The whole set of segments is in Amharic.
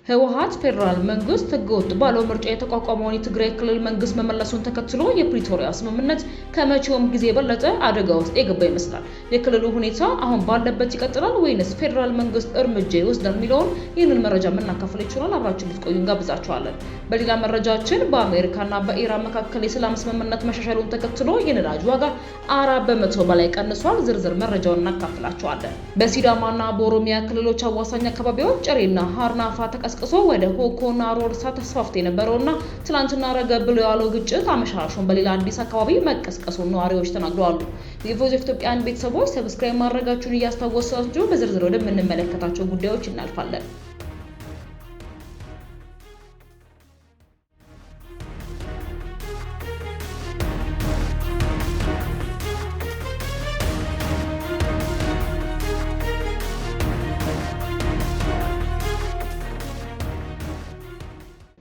ህወሓት ፌደራል መንግስት ህገወጥ ባለው ምርጫ የተቋቋመውን የትግራይ ክልል መንግስት መመለሱን ተከትሎ የፕሪቶሪያ ስምምነት ከመቼውም ጊዜ የበለጠ አደጋ ውስጥ የገባ ይመስላል። የክልሉ ሁኔታ አሁን ባለበት ይቀጥላል ወይንስ ፌደራል መንግስት እርምጃ ይወስዳል የሚለውን ይህንን መረጃ የምናካፍል ይችላል። አብራችሁ ልትቆዩ እንጋብዛችኋለን። በሌላ መረጃችን በአሜሪካና በኢራን መካከል የሰላም ስምምነት መሻሻሉን ተከትሎ የነዳጅ ዋጋ 4% በላይ ቀንሷል። ዝርዝር መረጃውን እናካፍላችኋለን። በሲዳማና በኦሮሚያ ክልሎች አዋሳኝ አካባቢዎች ጨሬና ሃርናፋ ተቀስቅሶ ወደ ሆኮና ሮርሳ ተስፋፍቶ የነበረውና ትላንትና ረገብ ብሎ ያለው ግጭት አመሻሹን በሌላ አዲስ አካባቢ መቀስቀሱን ነዋሪዎች ተናግረዋል። የቮይስ ኦፍ ኢትዮጵያን ቤተሰቦች ሰብስክራይብ ማድረጋችሁን እያስታወሳችሁ በዝርዝር ወደምንመለከታቸው ጉዳዮች እናልፋለን።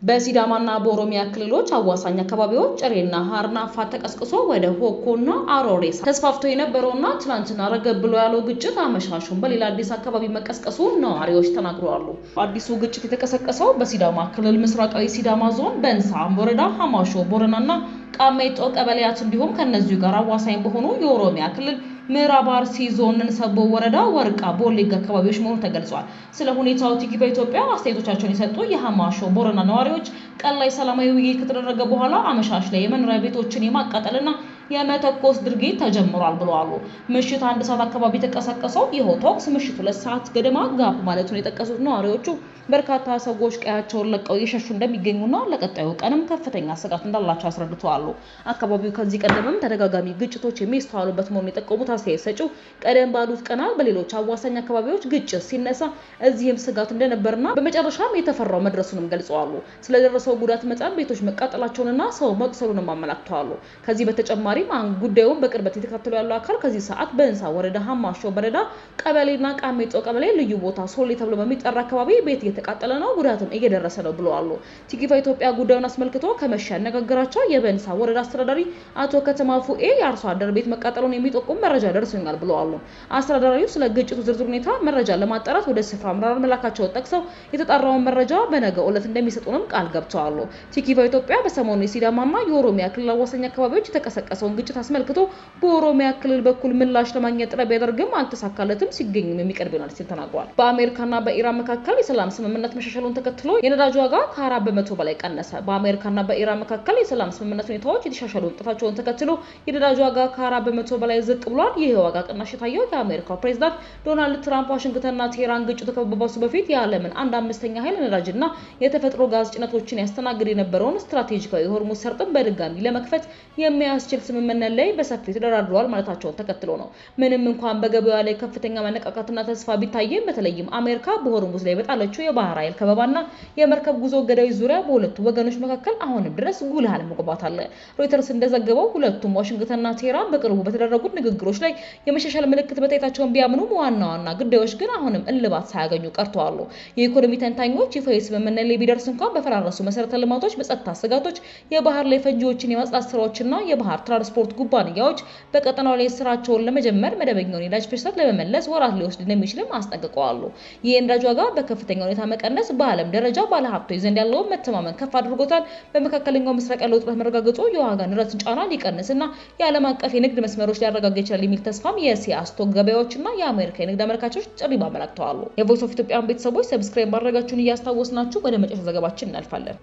በሲዳማና በኦሮሚያ ክልሎች አዋሳኝ አካባቢዎች ጨሬና ሃርናፋ ተቀስቅሶ ወደ ሆኮና አሮሬሳ ተስፋፍቶ የነበረውና ትላንትና ረገብ ብሎ ያለው ግጭት አመሻሹን በሌላ አዲስ አካባቢ መቀስቀሱ ነዋሪዎች ተናግረዋል። አዲሱ ግጭት የተቀሰቀሰው በሲዳማ ክልል ምስራቃዊ ሲዳማ ዞን በእንሳ ወረዳ ሀማሾ ቦረናና ቃሜጦ ቀበሌያት እንዲሁም ከነዚሁ ጋር አዋሳኝ በሆኑ የኦሮሚያ ክልል ምዕራብ አርሲ ዞን ሰቦ ወረዳ ወርቃ ቦሌጋ አካባቢዎች መሆኑ ተገልጿል። ስለ ሁኔታው ቲኪ በኢትዮጵያ አስተያየቶቻቸውን የሰጡ የሀማሾ ቦረና ነዋሪዎች ቀን ላይ ሰላማዊ ውይይት ከተደረገ በኋላ አመሻሽ ላይ የመኖሪያ ቤቶችን የማቃጠልና የመተኮስ ድርጊት ተጀምሯል ብለዋል። ምሽት 1 ሰዓት አካባቢ የተቀሰቀሰው ይኸው ተኩስ ምሽት 2 ሰዓት ገደማ ጋብ ማለቱን የጠቀሱት ነዋሪዎቹ በርካታ ሰዎች ቀያቸውን ለቀው እየሸሹ እንደሚገኙና ለቀጣዩ ቀንም ከፍተኛ ስጋት እንዳላቸው አስረድተዋል። አካባቢው ከዚህ ቀደምም ተደጋጋሚ ግጭቶች የሚስተዋሉበት መሆኑን የጠቆሙት አስተያየት ሰጪው ቀደም ባሉት ቀናት በሌሎች አዋሳኝ አካባቢዎች ግጭት ሲነሳ እዚህም ስጋት እንደነበርና በመጨረሻም የተፈራው መድረሱንም ገልጸዋል። ስለደረሰው ጉዳት መጠን ቤቶች መቃጠላቸውንና ሰው መቁሰሉንም አመላክተዋል። ከዚህ በተጨማሪም ጉዳዩን በቅርበት የተከታተሉ ያለው አካል ከዚህ ሰዓት በእንሳ ወረዳ ሀማሾ በረዳ ቀበሌና ቃሜጦ ቀበሌ ልዩ ቦታ ሶሌ ተብሎ በሚጠራ አካባቢ ቤት እየተቃጠለ ነው፣ ጉዳትም እየደረሰ ነው ብለዋል። ቲኪቫ ኢትዮጵያ ጉዳዩን አስመልክቶ ከመሻ ያነጋገራቸው የበእንሳ ወረዳ አስተዳዳሪ አቶ ከተማ ፉኤ የአርሶ አደር ቤት መቃጠሉን የሚጠቁም መረጃ ደርሶኛል ብለዋል። አስተዳዳሪው ስለ ግጭቱ ዝርዝር ሁኔታ መረጃ ለማጣራት ወደ ስፍራ አመራር መላካቸውን ጠቅሰው የተጣራውን መረጃ በነገው ዕለት እንደሚሰጡንም ቃል ገብተዋል። ቲኪቫ ኢትዮጵያ በሰሞኑ የሲዳማና የኦሮሚያ ክልል አዋሳኝ አካባቢዎች የተቀሰቀሰው ግጭት አስመልክቶ በኦሮሚያ ክልል በኩል ምላሽ ለማግኘት ጥረት ቢያደርግም አልተሳካለትም፣ ሲገኝም የሚቀርብ ይሆናል ሲል ተናግሯል። በአሜሪካና በኢራን መካከል የሰላም ስምምነት መሻሻሉን ተከትሎ የነዳጅ ዋጋ ከ4% በላይ ቀነሰ። በአሜሪካና በኢራን መካከል የሰላም ስምምነት ሁኔታዎች የተሻሻሉ መምጣታቸውን ተከትሎ የነዳጅ ዋጋ ከ4% በላይ ዝቅ ብሏል። ይህ የዋጋ ቅናሽ የታየው የአሜሪካው ፕሬዝዳንት ዶናልድ ትራምፕ ዋሽንግተንና ቴህራን ግጭቱ ከመባባሱ በፊት የዓለምን 1/5 ኃይል ነዳጅና የተፈጥሮ ጋዝ ጭነቶችን ያስተናግድ የነበረውን ስትራቴጂካዊ የሆርሙዝ ሰርጥን በድጋሚ ለመክፈት የሚያስችል ስምምነት ላይ በሰፊው ተደራድረዋል ማለታቸውን ተከትሎ ነው። ምንም እንኳን በገበያው ላይ ከፍተኛ መነቃቃትና ተስፋ ቢታይም በተለይም አሜሪካ በሆርሙዝ ላይ በጣለችው የባህር ኃይል ከበባና የመርከብ ጉዞ እገዳዎች ዙሪያ በሁለቱ ወገኖች መካከል አሁንም ድረስ ጉልህ አለመግባባት አለ። ሮይተርስ እንደዘገበው ሁለቱም ዋሽንግተንና ቴህራን በቅርቡ በተደረጉት ንግግሮች ላይ የመሻሻል ምልክት መታየታቸውን ቢያምኑም ዋና ጉዳዮች ግን አሁንም እልባት ሳያገኙ ቀርተዋል። የኢኮኖሚ ተንታኞች ይፋዊ ስምምነት ላይ ቢደርስ እንኳን በፈራረሱ መሰረተ ልማቶች፣ በጸጥታ ስጋቶች፣ የባህር ላይ ፈንጂዎችን የማጽዳት ስራዎችና የባህር ትራንስፖርት ጉባንያዎች በቀጠናው ላይ ስራቸውን ለመጀመር መደበኛውን የነዳጅ ፍሰት ለመመለስ ወራት ሊወስድ እንደሚችልም አስጠንቅቀዋል። ይህ የነዳጅ ዋጋ በከፍተኛ ሁኔታ መቀነስ በዓለም ደረጃ ባለሀብቶች ዘንድ ያለውን መተማመን ከፍ አድርጎታል። በመካከለኛው ምስራቅ ያለው ውጥረት መረጋገጡ የዋጋ ንረትን ጫና ሊቀንስና የዓለም አቀፍ የንግድ መስመሮች ሊያረጋጋ ይችላል የሚል ተስፋም የኤስያ ስቶክ ገበያዎችና የአሜሪካ የንግድ አመልካቾች ጥሪ አመልክተዋል። የቮይስ ኦፍ ኢትዮጵያን ቤተሰቦች ሰብስክራይብ ማድረጋችሁን እያስታወስናችሁ ወደ መጨረሻ ዘገባችን እናልፋለን።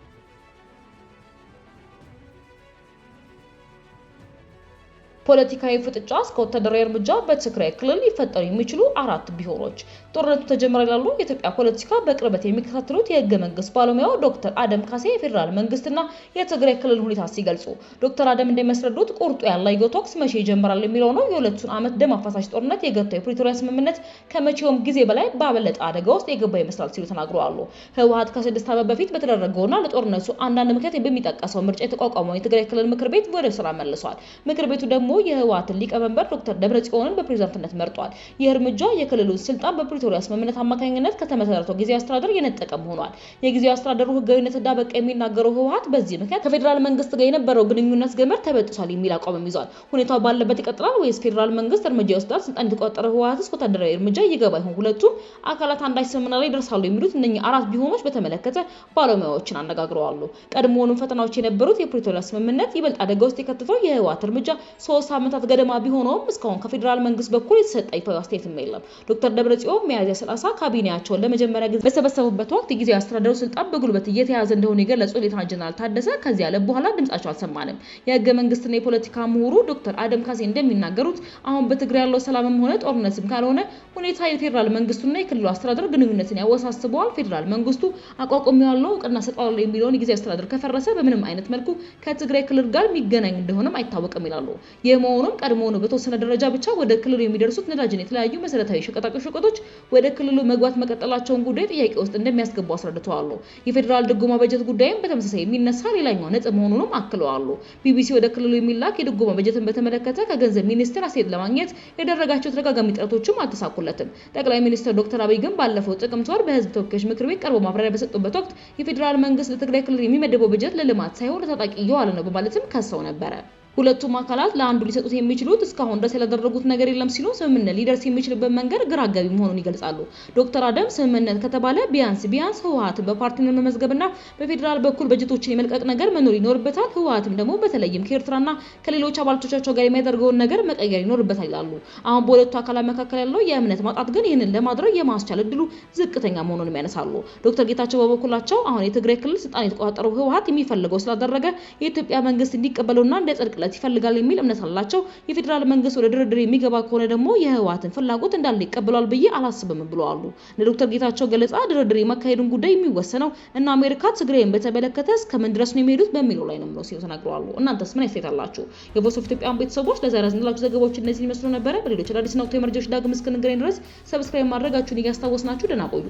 ፖለቲካዊ ፍጥጫ እስከ ወታደራዊ እርምጃ በትግራይ ክልል ሊፈጠሩ የሚችሉ 4 ቢሆኖች ጦርነቱ ተጀምሯል ይላሉ የኢትዮጵያ ፖለቲካ በቅርበት የሚከታተሉት የህገ መንግስት ባለሙያው ዶክተር አደም ካሴ የፌዴራል መንግስትና የትግራይ ክልል ሁኔታ ሲገልጹ ዶክተር አደም እንደሚያስረዱት ቁርጡ ያላየው ተኩስ መቼ ይጀምራል የሚለው ነው። የሁለቱን ዓመት ደም አፋሳሽ ጦርነት የገታው የፕሪቶሪያ ስምምነት ከመቼውም ጊዜ በላይ ባበለጠ አደጋ ውስጥ የገባ ይመስላል ሲሉ ተናግረዋል። ህወሓት ከ6 ዓመት በፊት በተደረገውና ለጦርነቱ አንዳንድ ምክንያት በሚጠቀሰው ምርጫ የተቋቋመው የትግራይ ክልል ምክር ቤት ወደ ስራ መልሷል። ምክር ቤቱ ደግሞ የህወሓትን ሊቀመንበር ዶክተር ደብረጽዮንን በፕሬዝዳንትነት መርጧል። ይህ እርምጃ የክልሉን ስልጣን በፕሪቶሪያ ስምምነት አማካኝነት ከተመሰረተው ጊዜያዊ አስተዳደር የነጠቀም ሆኗል። የጊዜያዊ አስተዳደሩ ህጋዊነት እንዳበቃ የሚናገረው ህወሓት በዚህ ምክንያት ከፌዴራል መንግስት ጋር የነበረው ግንኙነት ገመድ ተበጥሷል የሚል አቋምም ይዟል። ሁኔታው ባለበት ይቀጥላል ወይስ ፌዴራል መንግስት እርምጃ ይወስዳል? ስልጣን የተቆጣጠረ ህወሓትስ ወታደራዊ እርምጃ ይገባ ይሆን? ሁለቱም አካላት አንዳች ስምምነት ላይ ይደርሳሉ የሚሉት እነኚህ አራት ቢሆኖች በተመለከተ ባለሙያዎችን አነጋግረዋል። ቀድሞውንም ፈተናዎች የነበሩት የፕሪቶሪያ ስምምነት ይበልጥ አደጋ ውስጥ የከተተው የህወሓት እርምጃ 3 ሳምንታት ገደማ ቢሆነውም እስካሁን ከፌዴራል መንግስት በኩል የተሰጠ ይፋዊ አስተያየትም የለም። ዶክተር ደብረጽዮን ሚያዝያ 30 ካቢኔያቸውን ለመጀመሪያ ጊዜ በሰበሰቡበት ወቅት የጊዜያዊ አስተዳደሩ ስልጣን በጉልበት እየተያዘ እንደሆነ የገለጹ ሌተና ጀነራል ታደሰ ከዚህ ያለ በኋላ ድምጻቸው አልሰማንም። የህገ መንግስትና የፖለቲካ ምሁሩ ዶክተር አደም ካሴ እንደሚናገሩት አሁን በትግራይ ያለው ሰላምም ሆነ ጦርነትም ካልሆነ ሁኔታ የፌዴራል መንግስቱና የክልሉ አስተዳደር ግንኙነትን ያወሳስበዋል። ፌዴራል መንግስቱ አቋቁሞ ያለው እውቅና ሰጣለው የሚለውን የጊዜያዊ አስተዳደር ከፈረሰ በምንም አይነት መልኩ ከትግራይ ክልል ጋር የሚገናኝ እንደሆነም አይታወቅም ይላሉ። የመሆኑም ቀድሞውኑ በተወሰነ ደረጃ ብቻ ወደ ክልሉ የሚደርሱት ነዳጅና የተለያዩ መሰረታዊ ሸቀጦች ወደ ክልሉ መግባት መቀጠላቸውን ጉዳይ ጥያቄ ውስጥ እንደሚያስገቡ አስረድተዋል። የፌዴራል ድጎማ በጀት ጉዳይም በተመሳሳይ የሚነሳ ሌላኛው ነጥብ መሆኑንም አክለዋል። ቢቢሲ ወደ ክልሉ የሚላክ የድጎማ በጀትን በተመለከተ ከገንዘብ ሚኒስቴር አስተያየት ለማግኘት ያደረጋቸው ተደጋጋሚ ጥረቶችም አልተሳኩለትም። ጠቅላይ ሚኒስትር ዶክተር አብይ ግን ባለፈው ጥቅምት ወር በህዝብ ተወካዮች ምክር ቤት ቀርቦ ማብራሪያ በሰጡበት ወቅት የፌዴራል መንግስት ለትግራይ ክልል የሚመደበው በጀት ለልማት ሳይሆን ለታጣቂ እየዋለ ነው በማለትም ከሰው ነበረ። ሁለቱም አካላት ለአንዱ ሊሰጡት የሚችሉት እስካሁን ድረስ ያላደረጉት ነገር የለም ሲሉ ስምምነት ሊደርስ የሚችልበት መንገድ ግራ አጋቢ መሆኑን ይገልጻሉ። ዶክተር አደም ስምምነት ከተባለ ቢያንስ ህወሓትን በፓርቲነት መመዝገብና በፌዴራል በኩል በጀቶችን የመልቀቅ ነገር መኖር ይኖርበታል። ህወሓትም ደግሞ በተለይም ከኤርትራና ከሌሎች አባላቶቻቸው ጋር የሚያደርገውን ነገር መቀየር ይኖርበታል ይላሉ። አሁን በሁለቱ አካላት መካከል ያለው የእምነት ማጣት ግን ይህንን ለማድረግ የማስቻል እድሉ ዝቅተኛ መሆኑን ያነሳሉ። ዶክተር ጌታቸው በበኩላቸው አሁን የትግራይ ክልል ስልጣን የተቆጣጠረው ህወሓት የሚፈልገው ስላደረገ የኢትዮጵያ መንግስት እንዲቀበለውና እንዲያጸድቅ ይፈልጋል የሚል እምነት አላቸው። የፌዴራል መንግስት ወደ ድርድር የሚገባ ከሆነ ደግሞ የህወሓትን ፍላጎት እንዳለ ይቀበላል ብዬ አላስብም ብለዋል። ለዶክተር ጌታቸው ገለጻ ድርድር የማካሄዱን ጉዳይ የሚወሰነው እና አሜሪካ ትግራይን በተመለከተ እስከምን ድረስ ነው የሚሄዱት በሚለው ላይ ነው ሲሉ ተናግረዋል። እናንተስ ምን አስተያየት አላችሁ? የቮይስ ኦፍ ኢትዮጵያን ቤተሰቦች ለዛሬ ያዝንላችሁ ዘገባዎች እነዚህ ይመስሉ ነበር። በሌሎች አዳዲስና ወቅታዊ መረጃዎች ዳግም እስክንገናኝ ድረስ ሰብስክራይብ ማድረጋችሁን እያስታወስናችሁ ደህና ቆዩ።